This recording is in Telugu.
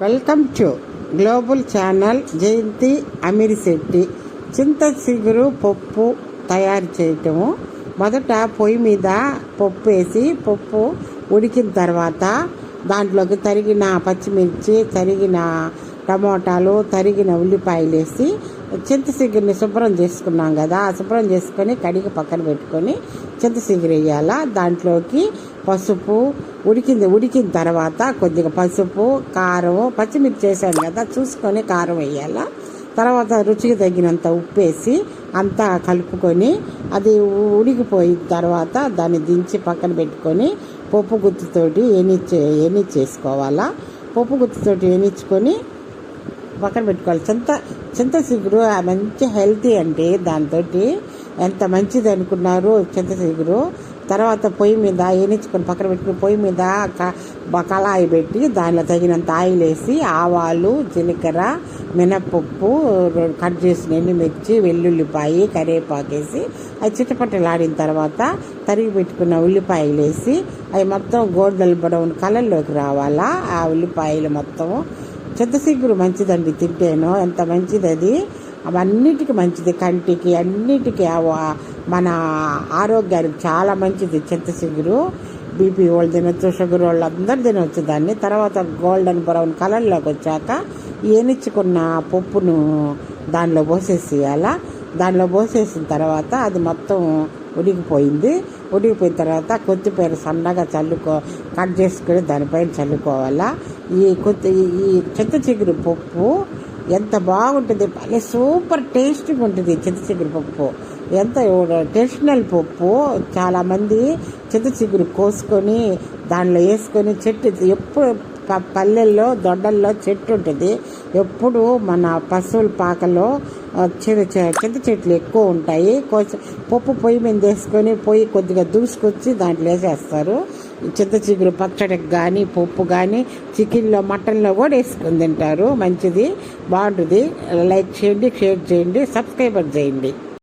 Welcome to global channel. Jayanthi Amirisetti. చింత చిగురు పప్పు తయారు చేయటము. మొదట పొయ్యి మీద పప్పు వేసి పప్పు ఉడికిన తర్వాత దాంట్లోకి తరిగిన పచ్చిమిర్చి, తరిగిన టమోటాలు, తరిగిన ఉల్లిపాయలు వేసి చింత చిగురిని శుభ్రం చేసుకున్నాం కదా, ఆ శుభ్రం చేసుకొని కడిగి పక్కన పెట్టుకొని చింత చిగురు వేయాలా. దాంట్లోకి పసుపు, ఉడికిన తర్వాత కొద్దిగా పసుపు, కారం, పచ్చిమిర్చి వేసాను కదా చూసుకొని కారం వేయాలా. తర్వాత రుచికి తగినంత ఉప్పు వేసి అంతా కలుపుకొని అది ఉడికిపోయిన తర్వాత దాన్ని దించి పక్కన పెట్టుకొని పప్పు గుత్తితోటి ఎనిచ్చేసుకోవాలా. పప్పు గుత్తితోటి ఎనిచ్చుకొని పక్కన పెట్టుకోవాలి. చింత చిగురు మంచి హెల్తీ అంటే దాంతో ఎంత మంచిది అనుకున్నారు చింత చిగురు. తర్వాత పొయ్యి మీద ఎనిచ్చుకొని పక్కన పెట్టుకుని పొయ్యి మీద కళాయి పెట్టి దానిలో తగినంత ఆయిల్ వేసి ఆవాలు, జీలకర్ర, మినపప్పు, కట్ చేసిన ఎండుమిర్చి, వెల్లుల్లిపాయ, కరివేపాకు వేసి అవి చిటపటలాడిన తర్వాత తరిగి పెట్టుకున్న ఉల్లిపాయలు వేసి అవి మొత్తం గోల్డెన్ బ్రౌన్ కలర్లోకి రావాలా. ఆ ఉల్లిపాయలు మొత్తము చింత చిగురు మంచిదండి, తింటేనో ఎంత మంచిది అది. అవన్నిటికీ మంచిది, కంటికి అన్నిటికీ మన ఆరోగ్యానికి చాలా మంచిది చింత చిగురు. బీపీ వాళ్ళు తినొచ్చు, షుగర్ వాళ్ళు అందరు తినవచ్చు దాన్ని. తర్వాత గోల్డెన్ బ్రౌన్ కలర్లోకి వచ్చాక ఏనిచ్చుకున్న పప్పును దానిలో పోసేసేయాల. దానిలో పోసేసిన తర్వాత అది మొత్తం ఉడికిపోయిన తర్వాత కొత్తిమీర సన్నగా కట్ చేసుకొని దానిపైన చల్లుకోవాలా. ఈ చింత చిగురు పప్పు ఎంత బాగుంటుంది, భలే సూపర్ టేస్టీగా ఉంటుంది చింత చిగురు పప్పు. ఎంత ట్రెడిషనల్ పప్పు. చాలామంది చింత చిగురు కోసుకొని దానిలో వేసుకొని ఎప్పుడు పల్లెల్లో దొడ్డల్లో చెట్టు ఉంటుంది. ఎప్పుడు మన పశువుల పాకలో చింత చెట్లు ఎక్కువ ఉంటాయి. పప్పు పొయ్యి మీద వేసుకొని పొయ్యి కొద్దిగా దూసుకొచ్చి దాంట్లో వేసేస్తారు. చింత చిగురు పచ్చడికి కానీ పప్పు కానీ చికెన్లో, మటన్లో కూడా వేసుకొని తింటారు. మంచిది, బాగుంటుంది. లైక్ చేయండి, షేర్ చేయండి, సబ్స్క్రైబర్ చేయండి.